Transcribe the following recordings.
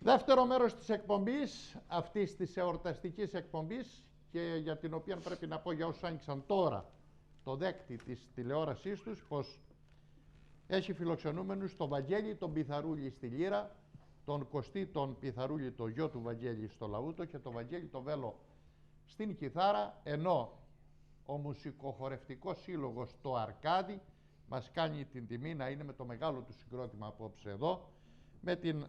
Δεύτερο μέρος της εκπομπής, αυτής της εορταστικής εκπομπής, και για την οποία πρέπει να πω για όσους άνοιξαν τώρα το δέκτη της τηλεόρασής τους, πως έχει φιλοξενούμενους τον Βαγγέλη τον Πιθαρούλη στη λύρα, τον Κωστή τον Πιθαρούλη το γιο του Βαγγέλη στο λαούτο και τον Βαγγέλη τον Βέλο στην κιθάρα, ενώ ο μουσικοχορευτικός σύλλογος το Αρκάδι μας κάνει την τιμή να είναι με το μεγάλο του συγκρότημα απόψε εδώ, με την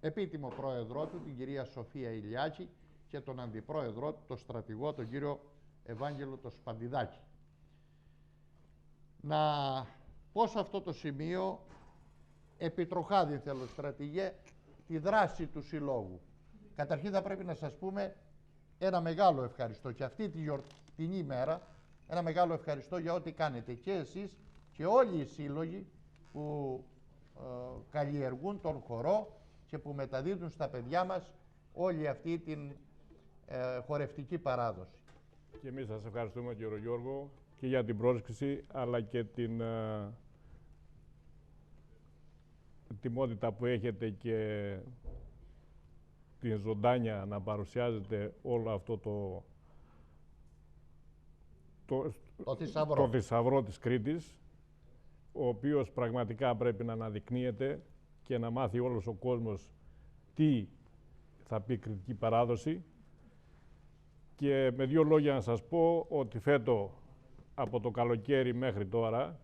επίτιμο πρόεδρό του, την κυρία Σοφία Ηλιάκη, και τον αντιπρόεδρό του, τον στρατηγό, τον κύριο Ευάγγελο το Σπαντιδάκη. Να πω σε αυτό το σημείο, επιτροχάδι θέλω στρατηγέ, τη δράση του συλλόγου. Καταρχήν θα πρέπει να σας πούμε ένα μεγάλο ευχαριστώ και αυτή την ημέρα, ένα μεγάλο ευχαριστώ για ό,τι κάνετε και εσείς και όλοι οι σύλλογοι που καλλιεργούν τον χορό και που μεταδίδουν στα παιδιά μας όλη αυτή την χορευτική παράδοση. Και εμείς σας ευχαριστούμε, κύριο Γιώργο, και για την πρόσκληση, αλλά και την ετοιμότητα που έχετε και την ζωντάνια να όλο αυτό το θησαυρό της Κρήτης, ο οποίος πραγματικά πρέπει να αναδεικνύεται και να μάθει όλος ο κόσμος τι θα πει κρητική παράδοση. Και με δύο λόγια να σας πω ότι φέτο από το καλοκαίρι μέχρι τώρα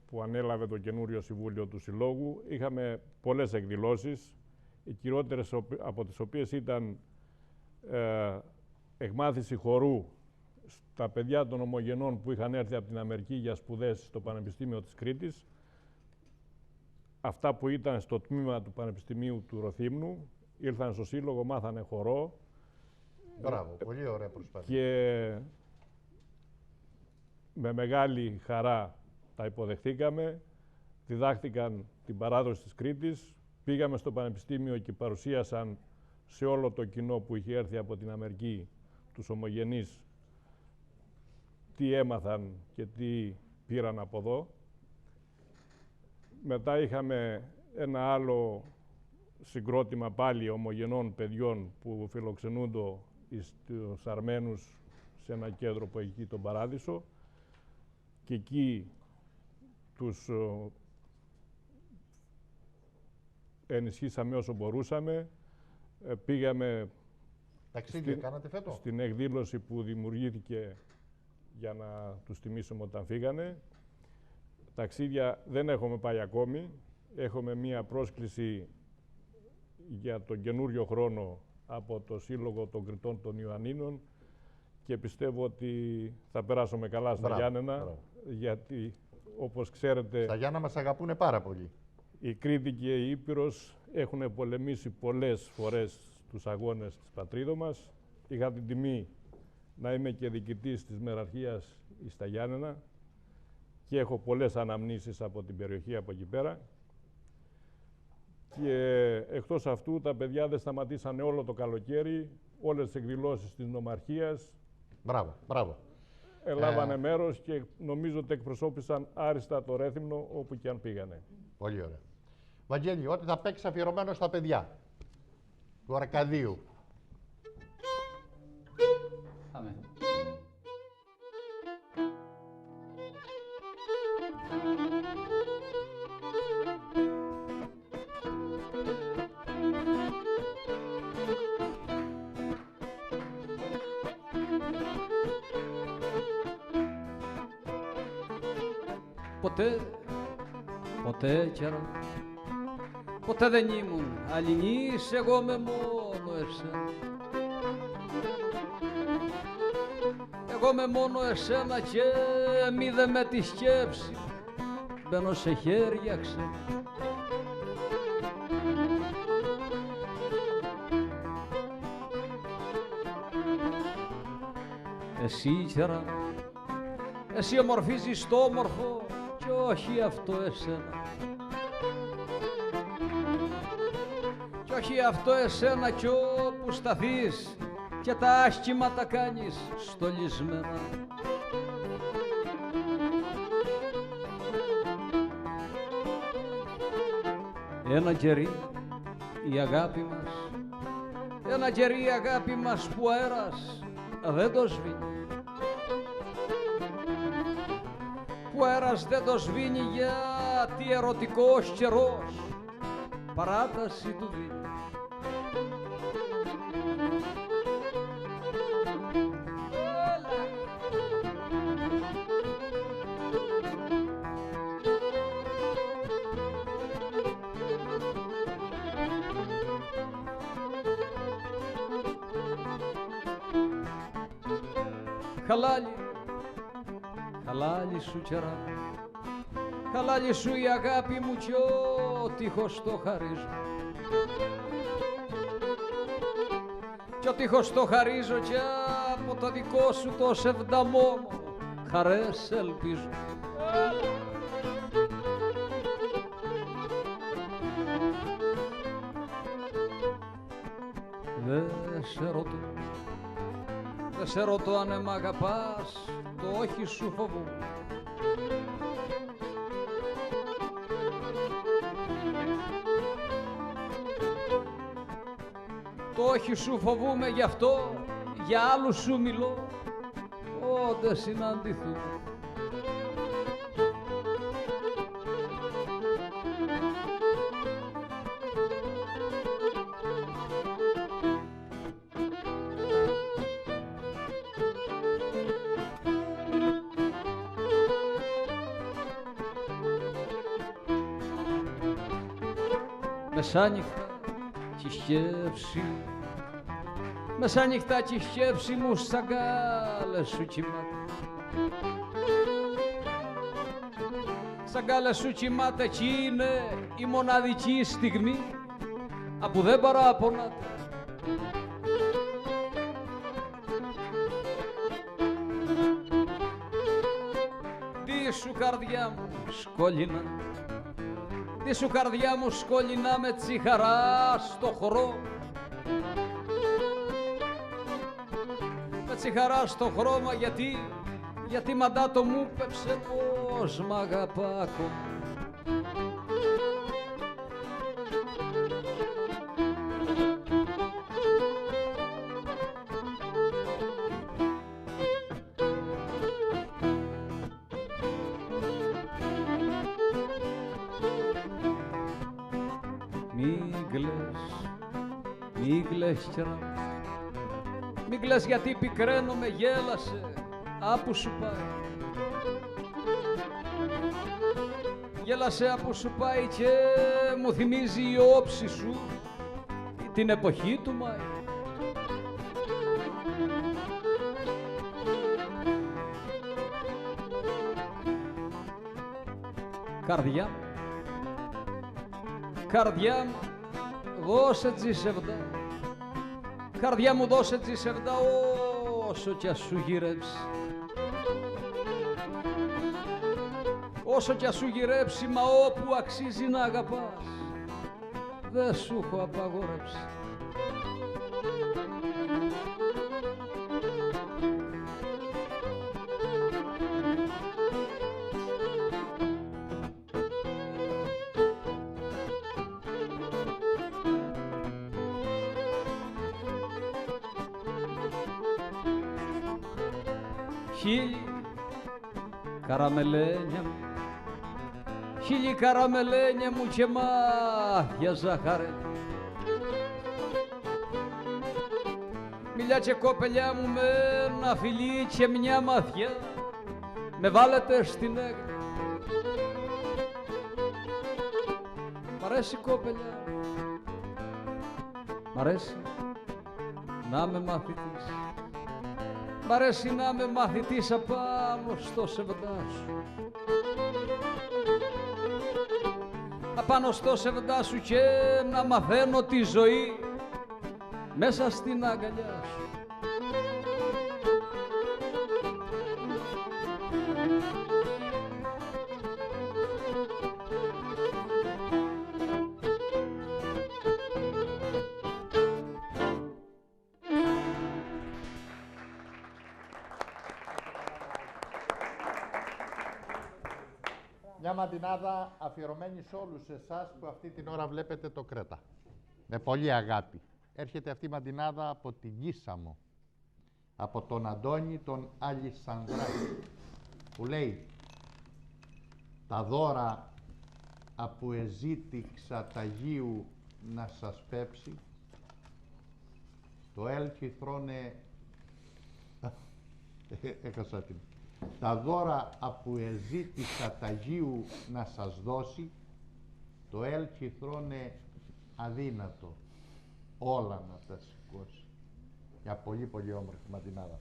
που ανέλαβε το καινούριο Συμβούλιο του Συλλόγου είχαμε πολλές εκδηλώσεις, οι κυριότερες από τις οποίες ήταν εκμάθηση χορού στα παιδιά των ομογενών που είχαν έρθει από την Αμερική για σπουδές στο Πανεπιστήμιο της Κρήτης, αυτά που ήταν στο τμήμα του Πανεπιστημίου του Ρωθύμνου, ήρθαν στο Σύλλογο, μάθανε χορό. Μπράβο, πολύ ωραία προσπάθεια. Και με μεγάλη χαρά τα υποδεχτήκαμε, διδάχτηκαν την παράδοση της Κρήτης, πήγαμε στο Πανεπιστήμιο και παρουσίασαν σε όλο το κοινό που είχε έρθει από την Αμερική, τους ομογενείς, τι έμαθαν και τι πήραν από εδώ. Μετά είχαμε ένα άλλο συγκρότημα πάλι ομογενών παιδιών που φιλοξενούνται στους Αρμένους σε ένα κέντρο που έχει εκεί τον Παράδεισο, και εκεί τους ενισχύσαμε όσο μπορούσαμε. Πήγαμε στην εκδήλωση που δημιουργήθηκε για να τους τιμήσουμε όταν φύγανε. Ταξίδια δεν έχουμε πάει ακόμη. Έχουμε μία πρόσκληση για τον καινούριο χρόνο από το Σύλλογο των Κρητών των Ιωαννίνων και πιστεύω ότι θα περάσουμε καλά στα Γιάννενα, γιατί όπως ξέρετε... Στα Γιάννα μας αγαπούνε πάρα πολύ. Η Κρήτη και η Ήπειρος έχουν πολεμήσει πολλές φορές τους αγώνες της πατρίδος μας. Είχα την τιμή να είμαι και διοικητής της Μεραρχίας στα Γιάννενα και έχω πολλές αναμνήσεις από την περιοχή από εκεί πέρα. Και εκτός αυτού τα παιδιά δεν σταματήσανε όλο το καλοκαίρι, όλες τις εκδηλώσεις της Νομαρχίας. Μπράβο, μπράβο. Ελάβανε μέρος και νομίζω ότι εκπροσώπησαν άριστα το Ρέθυμνο όπου και αν πήγανε. Πολύ ωραία. Βαγγέλη, ό,τι θα παίξει αφιερωμένο στα παιδιά του Αρκαδίου. Πάμε. Ποτέ δεν ήμουν αλληνής, εγώ με μόνο εσένα. Εγώ με μόνο εσένα και μη δε με τη σκέψη μπαίνω σε χέρια ξένα. Εσύ κέρα, εσύ ομορφίζεις το όμορφο κι όχι αυτό εσένα. Κι όχι αυτό εσένα κι όπου σταθείς και τα άσχημα τα κάνεις στολισμένα. Ένα κερί η αγάπη μας, ένα κερί η αγάπη μας που αέρας δεν το σβήνει. Που αέρας δεν το σβήνει γιατί ερωτικός καιρός παράταση του δίνει. Χαλάλι, χαλάλι σου κερά, χαλάλι σου η αγάπη μου κι ο τείχος το χαρίζω. Κι ο τείχος το χαρίζω κι από το δικό σου το σεβδαμό χαρές ελπίζω. Δε σε ρωτώ, δε σε ρωτώ αν μ' αγαπάς, το όχι σου φοβούμαι. Το όχι σου φοβούμαι, γι' αυτό για άλλους σου μιλώ, όντε συναντηθούμε. Μεσάνυχτα κι η σκέψη, μεσάνυχτα κι η σκέψη μου στα γκάλες σου κοιμάται. Στα γκάλες σου κοιμάται κι είναι η μοναδική στιγμή που δεν παραπονάται. Τι σου καρδιά μου σκολίνα, τι σου καρδιά μου σκολινά με τσιχαρά στο χρώμα. Με τσιχαρά στο χρώμα γιατί μαντάτο μου πέψε πως μ' αγαπά ακόμα. Μη κλαις καιρά, μη κλαις γιατί πικραίνομαι, γέλασε άπου σου πάει. Γέλασε άπου σου πάει και μου θυμίζει η όψη σου την εποχή του Μάη. Καρδιά, καρδιά μου, δώσε τζισεβδά, καρδιά μου δώσε τζισεβδά όσο κι ας σου γυρέψει. Όσο κι ας σου γυρέψει, μα όπου αξίζει να αγαπάς, δεν σου έχω απαγορέψει. Χίλι καραμελένια μου, χίλι καραμελένια μου και μάτια ζάχαρε. Μιλιά και κοπελιά μου με ένα φιλί και μια μαθιά με βάλετε στην έγνοια. Μ' αρέσει κοπελιά, μ' αρέσει να είμαι μαθητής. Μ' αρέσει να είμαι μαθητής απάνω στο σεβδά σου. Απάνω στο σεβδά σου και να μαθαίνω τη ζωή μέσα στην αγκαλιά σου. Μια μαντινάδα αφιερωμένη σε όλους εσάς που αυτή την ώρα βλέπετε το Κρέτα. με πολύ αγάπη. Έρχεται αυτή η μαντινάδα από την Κίσαμο, από τον Αντώνη τον Αλισανδράκη, που λέει: τα δώρα απου εζήτηξα ταγίου να σας πέψει, το έλκυ θρόνε... Έχασα την... Τα δώρα απου εζήτηξα ταγίου να σας δώσει, το έλκυ θρόνε αδύνατο όλα να τα σηκώσει. Για πολύ πολύ όμορφη μαντινάδα.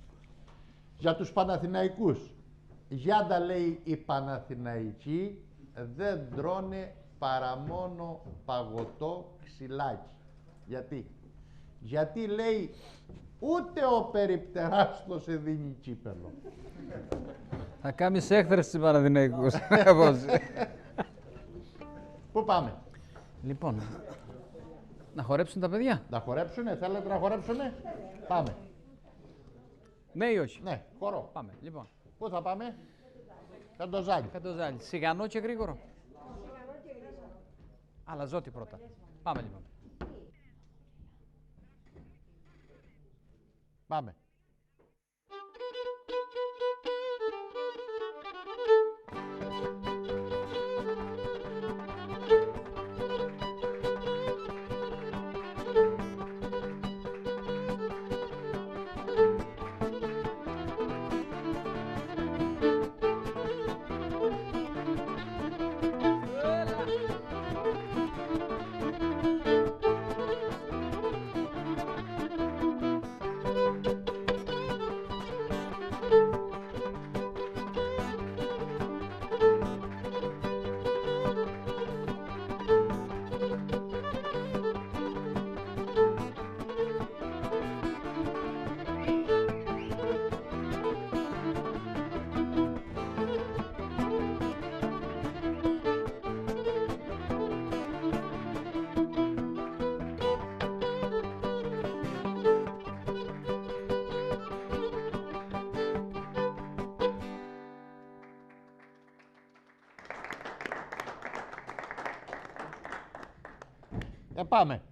Για τους Παναθηναϊκούς, Γιάντα λέει οι Παναθηναϊκοί δεν τρώνε παρά μόνο παγωτό ξυλάκι. Γιατί λέει ούτε ο περιπτεράστος σε δίνει κύπελο. Θα κάνεις έκθρεση στην Παναθηναϊκούς. Πού πάμε? Λοιπόν, να χορέψουν τα παιδιά. Να χορέψουνε, θέλετε να χορέψουνε? Πάμε. Ναι ή όχι? Ναι, χορό. Πάμε, λοιπόν. Πού θα πάμε? Καντοζάνι. Καντοζάνι. Σιγανό και γρήγορο. Αλλά ζώτη πρώτα. Πάμε λοιπόν. Πάμε. Πάμε.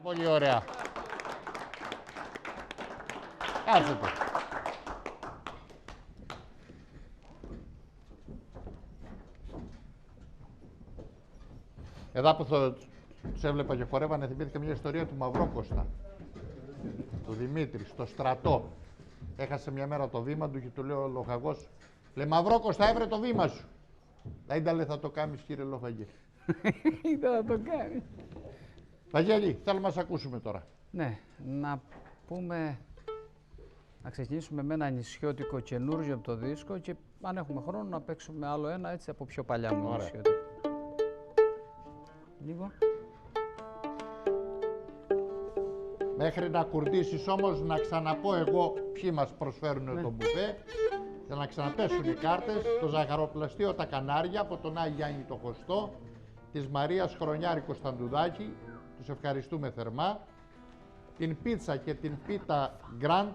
Πολύ ωραία. Κάθετε. Εδώ που τους έβλεπα και χορεύανε, θυμήθηκα μια ιστορία του Μαυρόκοστα, του Δημήτρη, στο στρατό. Έχασε μια μέρα το βήμα του και του λέει ο λοχαγός, λέει Μαυρόκοστα, έβρε το βήμα σου. Ήταλε θα το κάνεις, κύριε Λοχαγέ. Ήταν να το κάνει. Βαγγέλη, θέλουμε να σε ακούσουμε τώρα. Ναι, να πούμε, να ξεκινήσουμε με ένα νησιώτικο καινούργιο από το δίσκο και αν έχουμε χρόνο να παίξουμε άλλο ένα έτσι από πιο παλιά μου νησιώτικο. Λίγο. Μέχρι να κουρδίσεις όμως, να ξαναπώ εγώ ποιοι μας προσφέρουν το μπουφέ και να ξαναπέσουν οι κάρτες. Το ζαχαροπλαστείο Τα Κανάρια από τον Άγιο Γιάννη το Χωστό, της Μαρίας Χρονιάρη Κωνσταντουδάκη, τους ευχαριστούμε θερμά. Την πίτσα και την πίτα Γκραντ,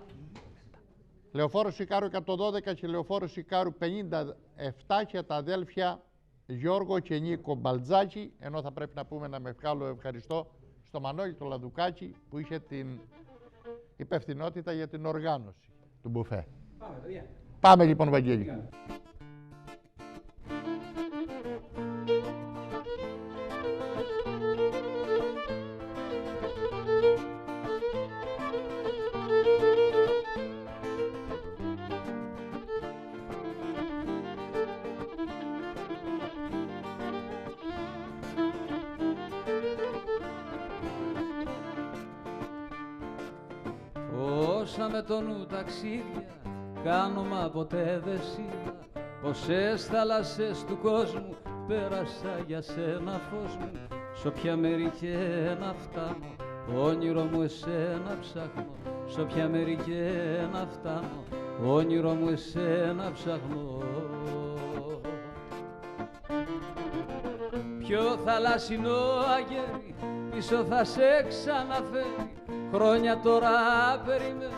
Λεωφόρος Ικάρου 112 και Λεωφόρος Ικάρου 57 και τα αδέλφια Γιώργο και Νίκο Μπαλτζάκη, ενώ θα πρέπει να πούμε ένα μεγάλο ευχαριστώ στο Μανώλη το Λαδουκάκη που είχε την υπευθυνότητα για την οργάνωση του μπουφέ. Πάμε λοιπόν, Βαγγέλη. Όσα με το νου ταξίδια κάνω μα ποτέ δεν είδα, πόσες θάλασσες του κόσμου πέρασα για σένα φως μου. Σ' όποια μέρη και να φτάνω, όνειρο μου εσένα ψάχνω. Σ' όποια μέρη και να φτάνω, όνειρο μου εσένα ψάχνω. Ποιο θαλάσσινο αγέρι πίσω θα σε ξαναφέρει, χρόνια τώρα περιμένω,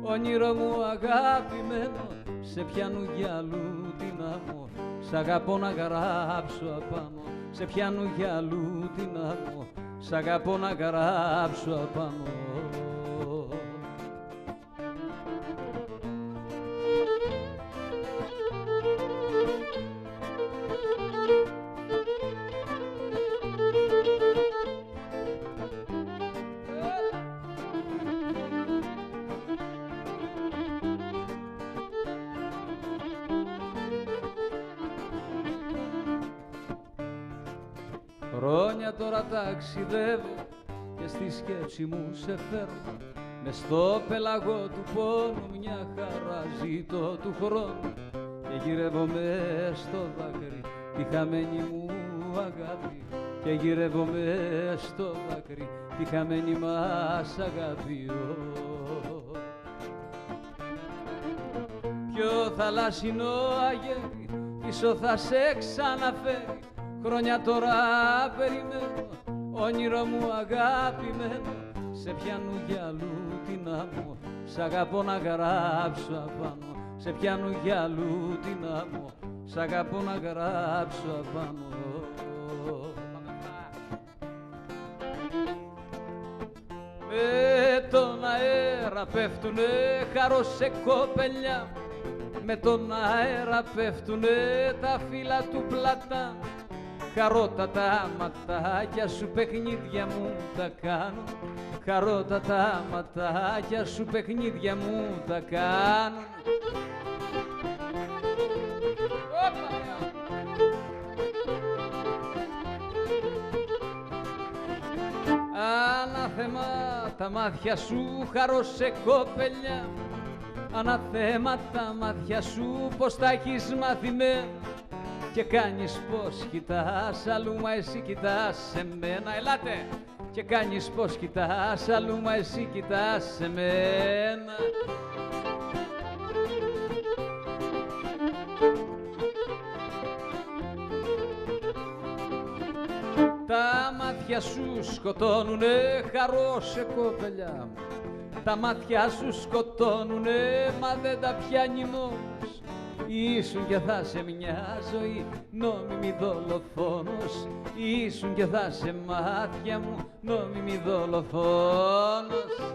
όνειρο μου αγαπημένο. Σε πιάνου για αλλού την άμμο, σ' αγαπώ να γράψω απάνω. Σε πιάνου για αλλού την άμμο, σ' αγαπώ να γράψω απάνω. Χρόνια τώρα ταξιδεύω και στη σκέψη μου σε φέρνω. Μες στο πελαγό του πόνου μια χαρά ζήτω του χρόνου και γυρεύομαι στο δάκρυ τη χαμένη μου αγάπη. Και γυρεύομαι στο δάκρυ τη χαμένη μας αγάπη. Ποιο θαλάσσινο αγέρι πίσω θα σε ξαναφέρει, χρόνια τώρα περιμένω, όνειρο μου αγαπημένο. Σε πιάνου για αλλού την άμμο, σ' αγαπώ να γράψω απάνω. Σε πιάνου για αλλού την άμμο, σ' αγαπώ να γράψω απάνω. Με τον αέρα πέφτουνε χαρόσε κοπελιά, με τον αέρα πέφτουνε τα φύλλα του πλατάνου. Χαρότατα ματάκια σου παιχνίδια μου τα κάνω, χαρότατα ματάκια σου παιχνίδια μου τα κάνω. Ανάθεμα τα μάτια σου χαρόσε κοπελιά, ανάθεμα τα μάτια σου πως τα έχεις μαθημένο. Και κάνεις πως κοιτάς αλλού μα εσύ κοιτάς σε μένα. Ελάτε! Και κάνεις πως κοιτάς αλλού μα εσύ κοιτάς σε μένα. Τα μάτια σου σκοτώνουνε χαρόσε κοπελιά μου. Τα μάτια σου σκοτώνουνε μα δεν τα πιάνει νόμος. ήσουν και θα σε μια ζωή νόμιμη δολοφόνος, ήσουν και θα σε μάτια μου νόμιμη δολοφόνος.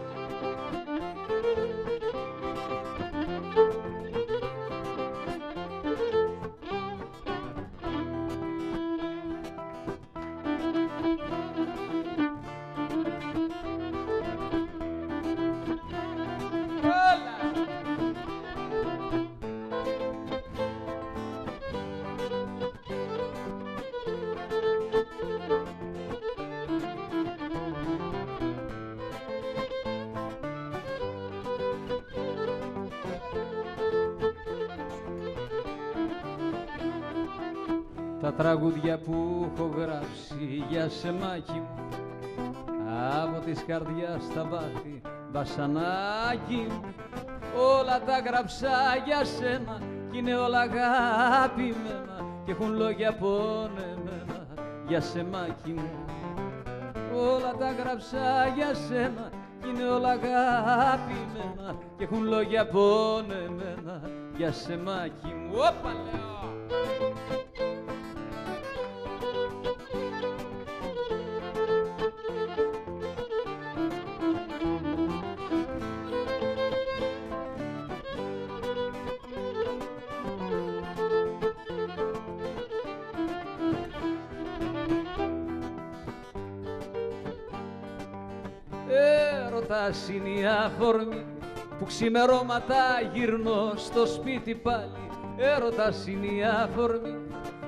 Τα τραγούδια που έχω γράψει για σε μάκι μου, από της καρδιάς τα βάθη βασανάκι μου, όλα τα γράψα για σένα κι είναι όλα αγαπημένα και έχουν λόγια πονεμένα για σε μάκι μου. Όλα τα γράψα για σένα κι είναι όλα αγαπημένα και έχουν λόγια πονεμένα για σε μάκι μου. Όπα λέω! Έρωτας είναι η αφορμή που ξημερώματα γυρνώ στο σπίτι πάλι. Έρωτας είναι η αφορμή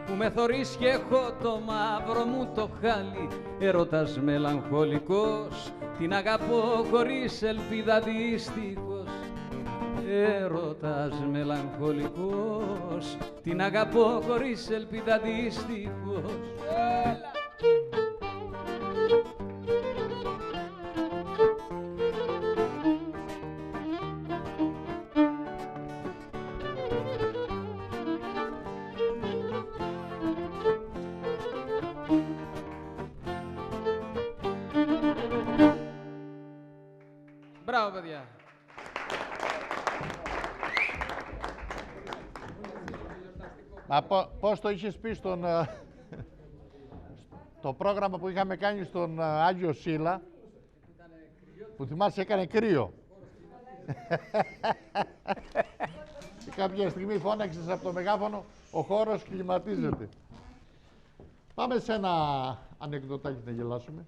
που με θωρείς και έχω το μαύρο μου το χάλι. Έρωτας μελαγχολικός, την αγαπώ χωρίς ελπίδα δυστυχώς. Έρωτας μελαγχολικός, την αγαπώ χωρίς ελπίδα δυστυχώς. Μπράβο, παιδιά. Μα πώς το είχες πει στον... το πρόγραμμα που είχαμε κάνει στον Άγιο Σίλα, που θυμάσαι έκανε κρύο. Και κάποια στιγμή φώναξες από το μεγάφωνο, ο χώρος κλιματίζεται. Πάμε σε ένα ανεκδοτάκι να γελάσουμε.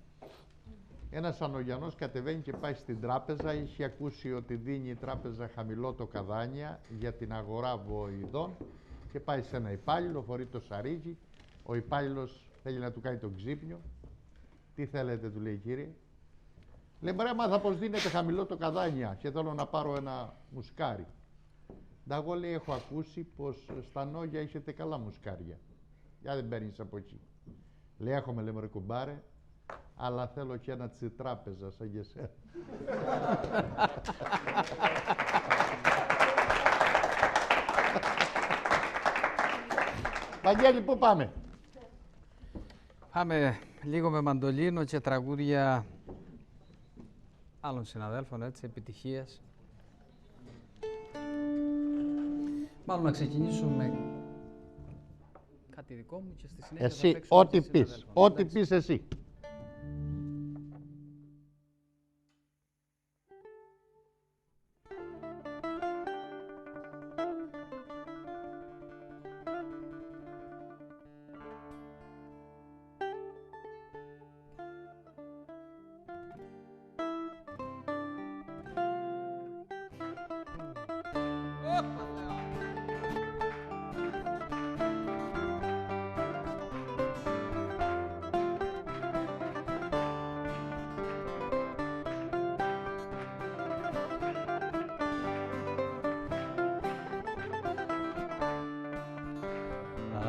Ένας Ανογιανός κατεβαίνει και πάει στην τράπεζα. Είχε ακούσει ότι δίνει η τράπεζα χαμηλό καδάνια για την αγορά βοηδών και πάει σε ένα υπάλληλο, φορεί το σαρίκι. Ο υπάλληλος θέλει να του κάνει τον ξύπνιο. Τι θέλετε, του λέει, κύριε? Λέει, μπρε, μάθα πως δίνετε χαμηλό καδάνια και θέλω να πάρω ένα μουσκάρι. Εγώ, λέει, έχω ακούσει πως στα Νόγια έχετε καλά μουσκάρια. Για δεν παίρνεις από εκεί. Λέει, έχουμε, λέει, μωρέ κουμπάρε, αλλά θέλω και ένα της τράπεζας σαν και εσένα. Βαγγέλη, πού πάμε? Πάμε λίγο με μαντολίνο και τραγούδια άλλων συναδέλφων, έτσι, επιτυχίας. Μάλλον να ξεκινήσουμε κάτι δικό μου και στη συνέχεια εσύ, θα παίξουμε ό,τι πεις, ό,τι πεις εσύ.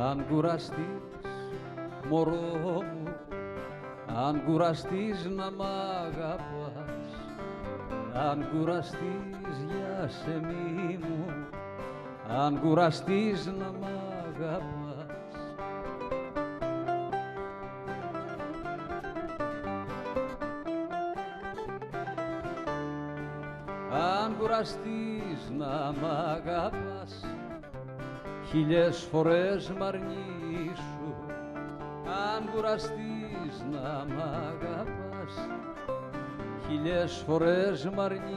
Αν κουραστείς, μωρό μου, αν κουραστείς να μ' αγαπάς, αν κουραστείς για σεμί μου, αν κουραστείς να μ' αγαπάς, αν κουραστείς να μ' αγαπάς, χίλιες φορές μ' αρνήσου, αν κουραστείς να μ' αγαπάς, χίλιες φορές μ' αρνήσου.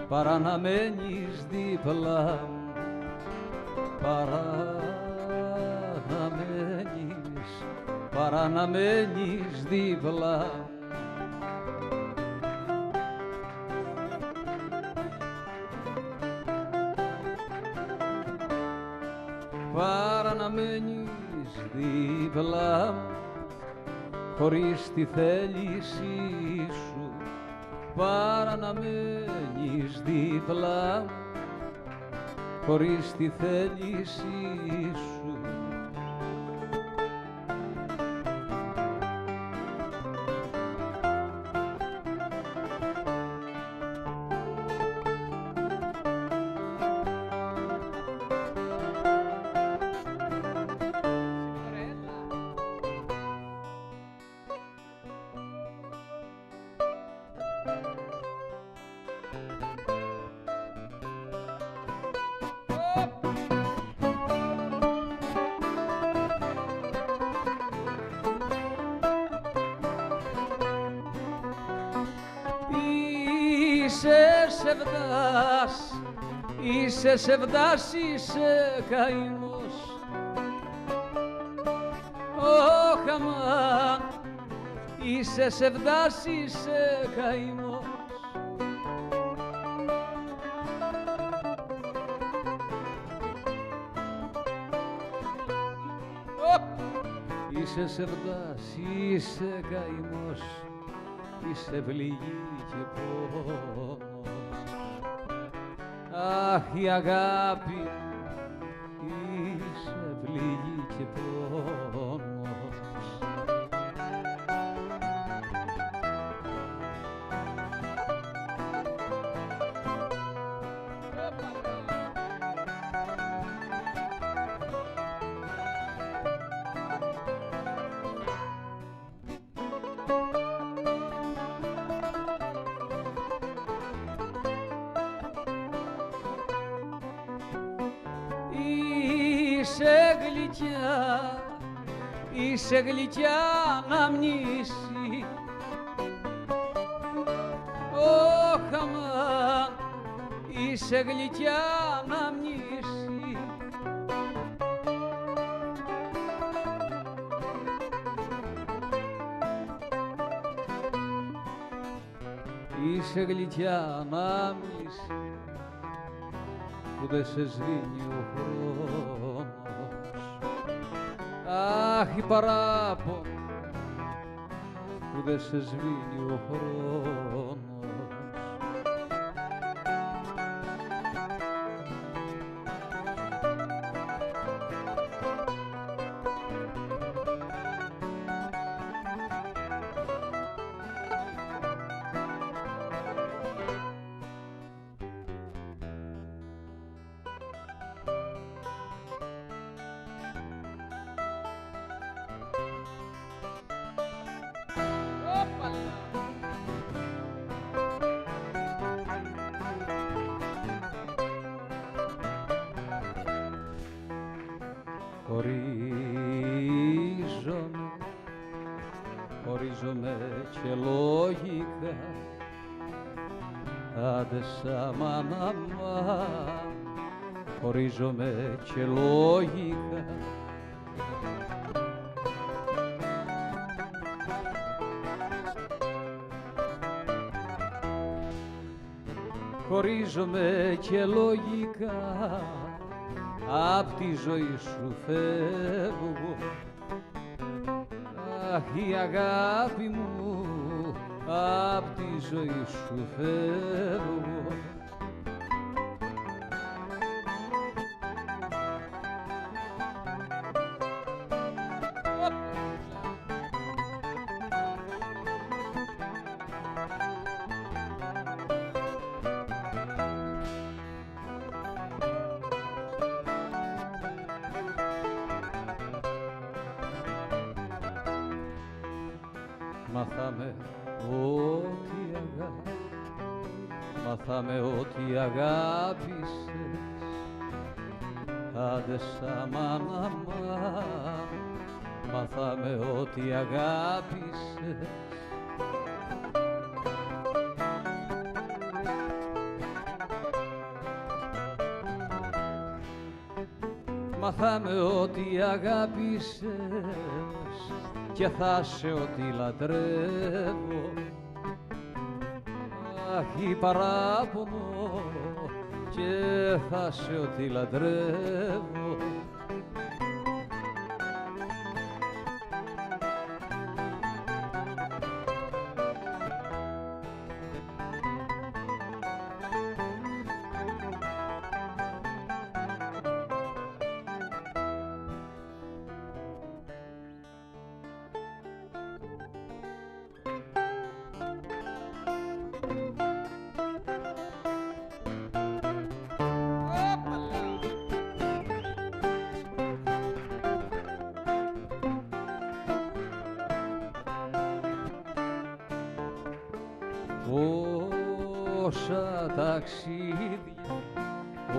Παρά να μένεις δίπλα μου, παρά να μένεις δίπλα μου. Παρά να μένεις δίπλα μου, χωρίς τη θέλησή σου, παρά να μένεις δίπλα μου, χωρίς τη θέλησή σου. Είσαι σεβδάς, είσαι καημός, όχ αμάν, είσαι σεβδάς, είσαι καημός. Είσαι σεβδάς, είσαι καημός, είσαι πληγή και πόνος. Αχ, η αγάπη είσαι πληγή και πόνος. Είσαι γλυκιά αναμνήση, όχ αμάν, είσαι γλυκιά αναμνήση. Είσαι γλυκιά αναμνήση που δεν σε σβήνει ο χρόνος. Αχ, η παράπονο που δεν σε σβήνει ο χρόνος. Χωρίζομαι και λογικά, άντε σαμάν αμάν, χωρίζομαι και λογικά. Χωρίζομαι και λογικά, απ' τη ζωή σου φεύγω. Αχ, η αγάπη μου, απ' τη ζωή σου φεύγω. μάθαμε ότι αγάπησες, άντε σαν μάνα μάθαμε ότι αγάπησες. Μάθαμε ότι αγάπησες και θα σε ότι λατρεύω. Αχ, η παράπονο και θα σε ότι λατρεύω.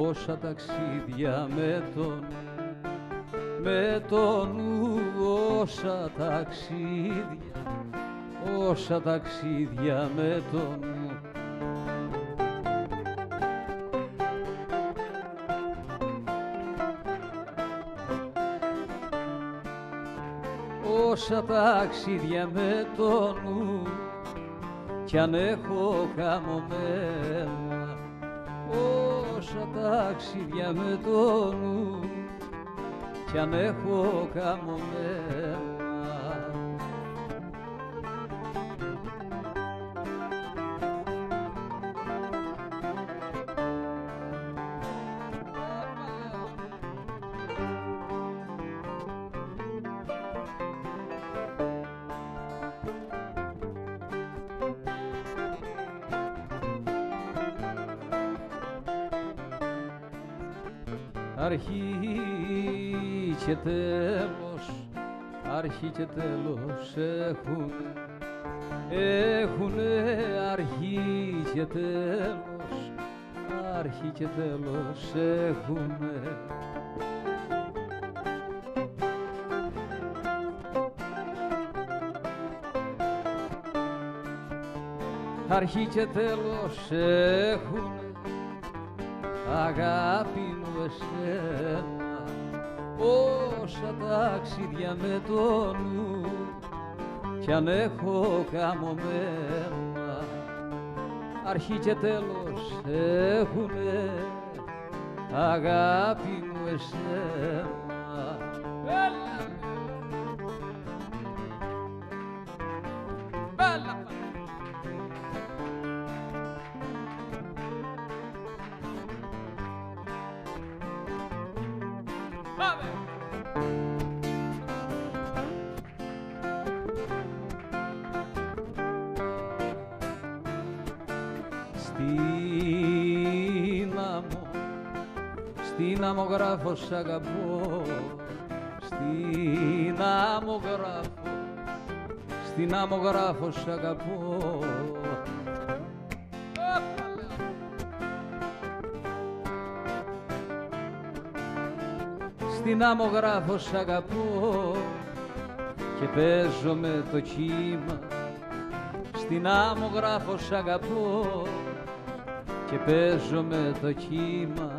Όσα ταξίδια με τον νου, όσα ταξίδια με τον νου. Όσα ταξίδια με τον νου κι αν έχω καμωμένα, όσα ταξίδια με το νου κι αν έχω καμωμένα. Αρχή και τέλος έχουνε αρχή και τέλος έχουνε. Αρχή και τέλος έχουνε, αγάπη μου εσένα. Όσα ταξίδια με το νου κι αν έχω καμωμένα, αρχή και τέλος έχουνε, αγάπη μου εσένα. Στην άμμο σ' αγαπώ, στην άμμο γράφω σ' αγαπώ. Στην άμμο γράφω σ' αγαπώ και παίζω με το κύμα. Στην άμμο γράφω σ' αγαπώ και παίζω με το κύμα.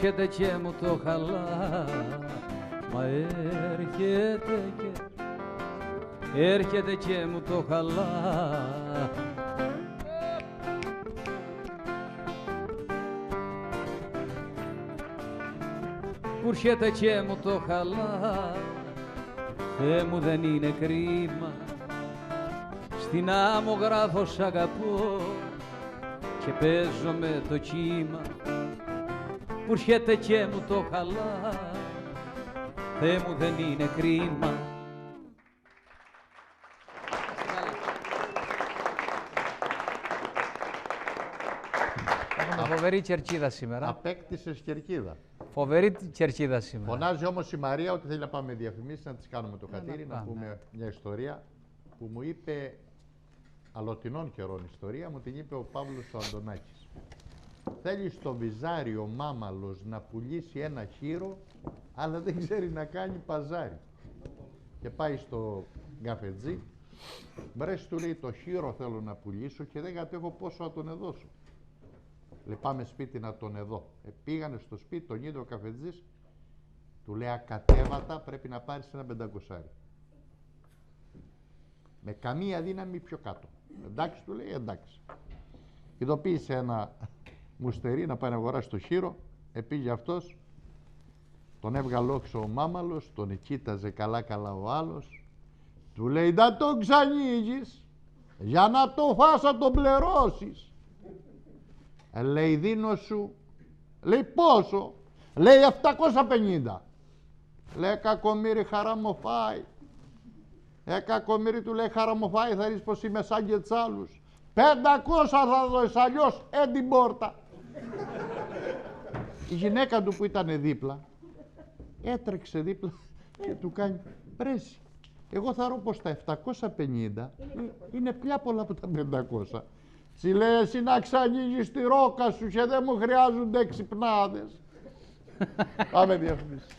Έρχεται και μου το χαλά, μα έρχεται και μου το χαλά. Που έρχεται και μου το χαλά, Θεέ μου δεν είναι κρίμα. Στην άμμο γράφω σ' αγαπώ και παίζω με το κύμα. Που έρχεται και μου το χαλά, Θεέ μου δεν είναι κρίμα. φοβερή κερκίδα σήμερα. Απέκτησες κερκίδα. Φοβερή κερκίδα σήμερα. Φωνάζει όμως η Μαρία ότι θέλει να πάμε διαφημίσεις, να τις κάνουμε το χατήρι, να πάμε. πούμε μια ιστορία που μου είπε αλλοτινών καιρών ιστορία, μου την είπε ο Παύλος ο Αντωνάκης. Θέλει στο Βυζάρι ο Μάμαλος να πουλήσει ένα χείρο, αλλά δεν ξέρει να κάνει παζάρι. Και πάει στο γκαφετζή, μπρες του λέει το χείρο θέλω να πουλήσω και δεν κατέχω πόσο να τον εδώσω. Λέει πάμε σπίτι να τον εδώ. Πήγανε στο σπίτι, τον είδε ο καφετζής, του λέει ακατέβατα πρέπει να πάρεις ένα 500. Με καμία δύναμη πιο κάτω. Εντάξει του λέει εντάξει. Ειδοποίησε ένα μουστερί να πάει να αγοράσει το χείρο, πήγε αυτός, τον έβγαλε όξω ο Μάμαλος, τον κοίταζε καλά καλά ο άλλος, του λέει να τον ξανοίγεις, για να το φας να τον πληρώσεις. Λέει δίνω σου, λέει πόσο, λέει 750. Λέει κακομοίρη χαρά μου φάει. Κακομοίρη του λέει χαρά μου φάει, θα δεις πως είμαι σαν και τς άλλους. 500 θα δώσεις, αλλιώς την πόρτα. Η γυναίκα του που ήταν δίπλα έτρεξε δίπλα και του κάνει πρέση. Εγώ θα ρω πως τα 750 είναι πια πολλά από τα 500. Τσι λέει εσύ να ξανοίγεις τη ρόκα σου και δεν μου χρειάζονται εξυπνάδες. Πάμε διαφημίσεις.